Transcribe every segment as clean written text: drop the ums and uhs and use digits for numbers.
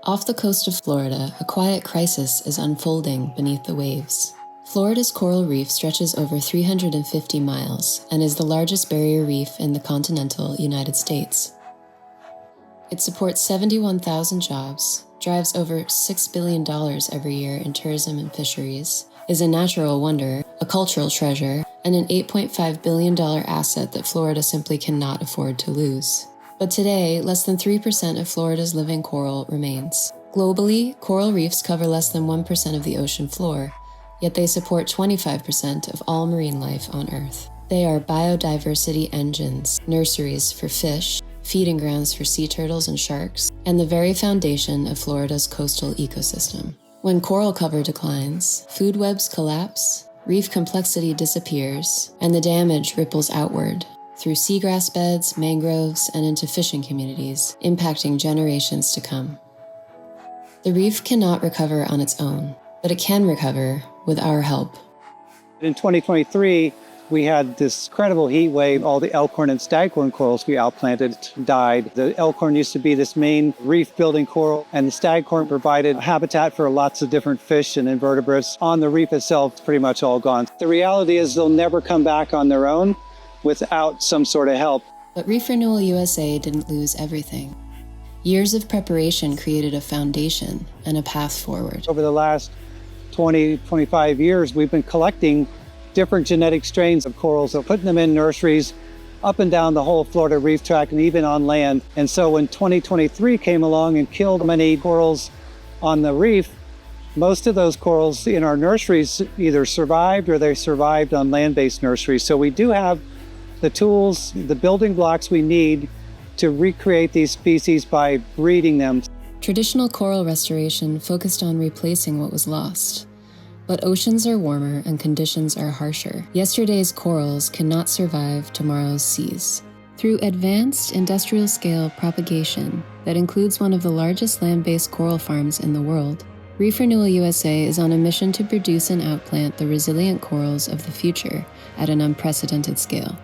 Off the coast of Florida, a quiet crisis is unfolding beneath the waves. Florida's coral reef stretches over 350 miles and is the largest barrier reef in the continental United States. It supports 71,000 jobs, drives over $6 billion every year in tourism and fisheries, is a natural wonder, a cultural treasure, and an $8.5 billion asset that Florida simply cannot afford to lose. But today, less than 3% of Florida's living coral remains. Globally, coral reefs cover less than 1% of the ocean floor, yet they support 25% of all marine life on Earth. They are biodiversity engines, nurseries for fish, feeding grounds for sea turtles and sharks, and the very foundation of Florida's coastal ecosystem. When coral cover declines, food webs collapse, reef complexity disappears, and the damage ripples outward, through seagrass beds, mangroves, and into fishing communities, impacting generations to come. The reef cannot recover on its own, but it can recover with our help. In 2023, we had this incredible heat wave. All the elkhorn and staghorn corals we outplanted died. The elkhorn used to be this main reef-building coral, and the staghorn provided habitat for lots of different fish and invertebrates. On the reef itself, it's pretty much all gone. The reality is they'll never come back on their own without some sort of help. But Reef Renewal USA didn't lose everything. Years of preparation created a foundation and a path forward. Over the last 20, 25 years, we've been collecting different genetic strains of corals and putting them in nurseries up and down the whole Florida reef tract and even on land. And so when 2023 came along and killed many corals on the reef, most of those corals in our nurseries either survived or they survived on land-based nurseries. So we do have the tools, the building blocks we need to recreate these species by breeding them. Traditional coral restoration focused on replacing what was lost. But oceans are warmer and conditions are harsher. Yesterday's corals cannot survive tomorrow's seas. Through advanced industrial-scale propagation that includes one of the largest land-based coral farms in the world, Reef Renewal USA is on a mission to produce and outplant the resilient corals of the future at an unprecedented scale.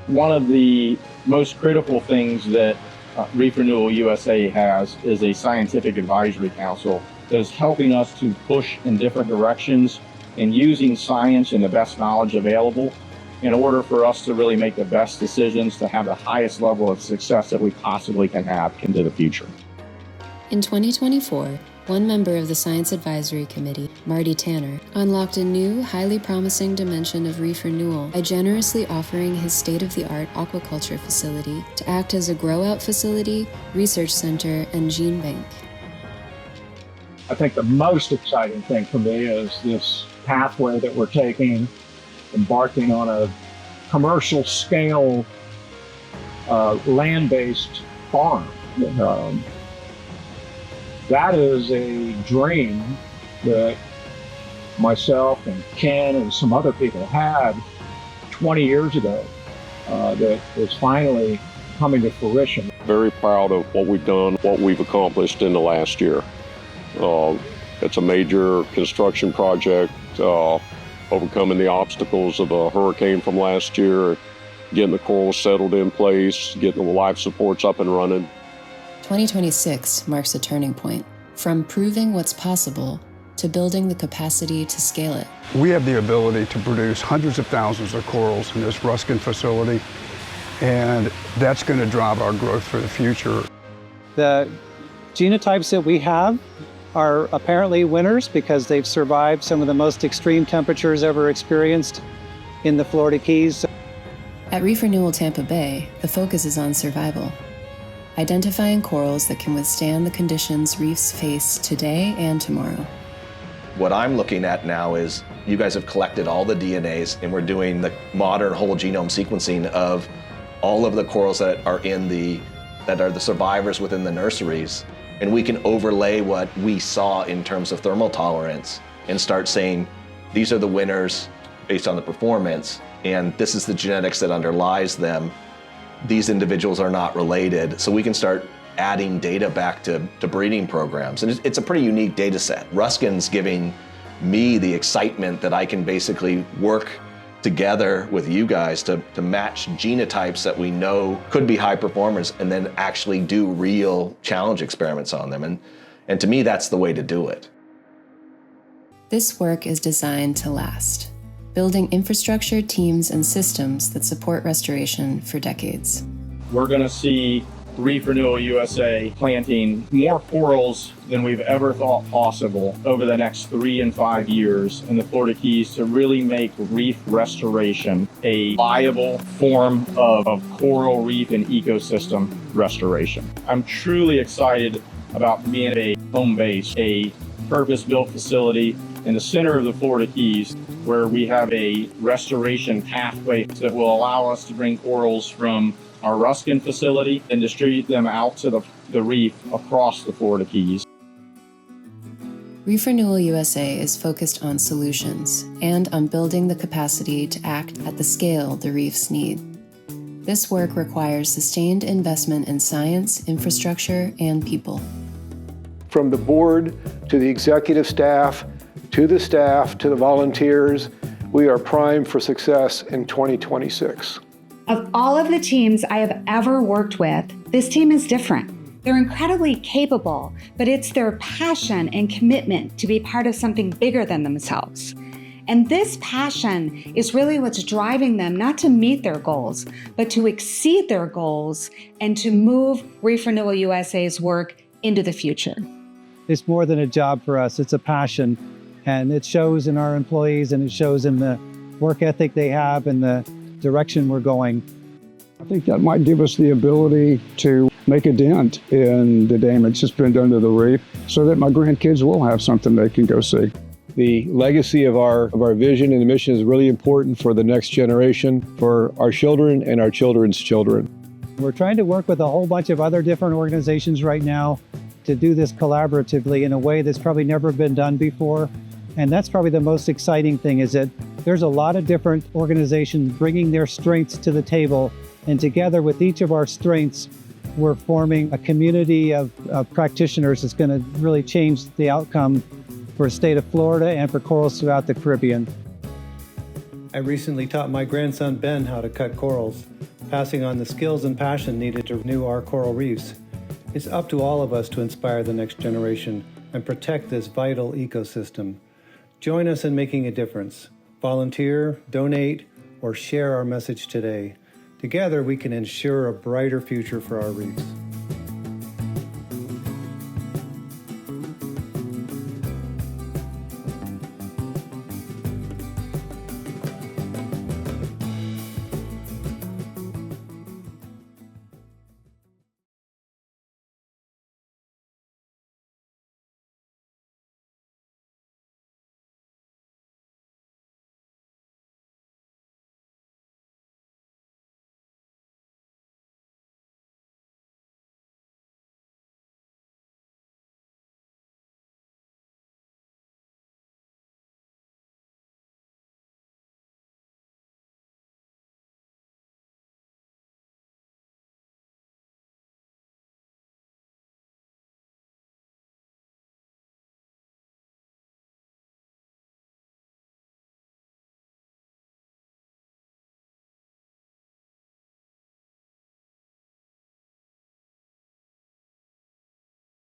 One of the most critical things that Reef Renewal USA has is a scientific advisory council that is helping us to push in different directions and using science and the best knowledge available in order for us to really make the best decisions to have the highest level of success that we possibly can have into the future. In 2024, one member of the Science Advisory Committee, Marty Tanner, unlocked a new, highly promising dimension of reef renewal by generously offering his state-of-the-art aquaculture facility to act as a grow-out facility, research center, and gene bank. I think the most exciting thing for me is this pathway that we're taking, embarking on a commercial scale land-based farm. That is a dream that myself and Ken and some other people had 20 years ago that is finally coming to fruition. Very proud of what we've done, what we've accomplished in the last year. It's a major construction project, overcoming the obstacles of a hurricane from last year, getting the corals settled in place, getting the life supports up and running. 2026 marks a turning point, from proving what's possible to building the capacity to scale it. We have the ability to produce hundreds of thousands of corals in this Ruskin facility, and that's going to drive our growth for the future. The genotypes that we have are apparently winners because they've survived some of the most extreme temperatures ever experienced in the Florida Keys. At Reef Renewal Tampa Bay, the focus is on survival. Identifying corals that can withstand the conditions reefs face today and tomorrow. What I'm looking at now is you guys have collected all the DNAs and we're doing the modern whole genome sequencing of all of the corals that are the survivors within the nurseries. And we can overlay what we saw in terms of thermal tolerance and start saying, these are the winners based on the performance, and this is the genetics that underlies them. These individuals are not related, so we can start adding data back to breeding programs. And it's a pretty unique data set. Ruskin's giving me the excitement that I can basically work together with you guys to match genotypes that we know could be high performers and then actually do real challenge experiments on them. And And to me, that's the way to do it. This work is designed to last, building infrastructure, teams, and systems that support restoration for decades. We're going to see Reef Renewal USA planting more corals than we've ever thought possible over the next 3 and 5 years in the Florida Keys to really make reef restoration a viable form of coral reef and ecosystem restoration. I'm truly excited about being a home base, a purpose-built facility in the center of the Florida Keys, where we have a restoration pathway that will allow us to bring corals from our Ruskin facility and distribute them out to the reef across the Florida Keys. Reef Renewal USA is focused on solutions and on building the capacity to act at the scale the reefs need. This work requires sustained investment in science, infrastructure, and people. From the board to the executive staff, to the volunteers, we are primed for success in 2026. Of all of the teams I have ever worked with, this team is different. They're incredibly capable, but it's their passion and commitment to be part of something bigger than themselves. And this passion is really what's driving them not to meet their goals, but to exceed their goals and to move Reef Renewal USA's work into the future. It's more than a job for us, it's a passion. And it shows in our employees and it shows in the work ethic they have and the direction we're going. I think that might give us the ability to make a dent in the damage that's been done to the reef so that my grandkids will have something they can go see. The legacy of our vision and the mission is really important for the next generation, for our children and our children's children. We're trying to work with a whole bunch of other different organizations right now to do this collaboratively in a way that's probably never been done before. And that's probably the most exciting thing, is that there's a lot of different organizations bringing their strengths to the table. And together with each of our strengths, we're forming a community of practitioners that's going to really change the outcome for the state of Florida and for corals throughout the Caribbean. I recently taught my grandson Ben how to cut corals, passing on the skills and passion needed to renew our coral reefs. It's up to all of us to inspire the next generation and protect this vital ecosystem. Join us in making a difference. Volunteer, donate, or share our message today. Together, we can ensure a brighter future for our reefs.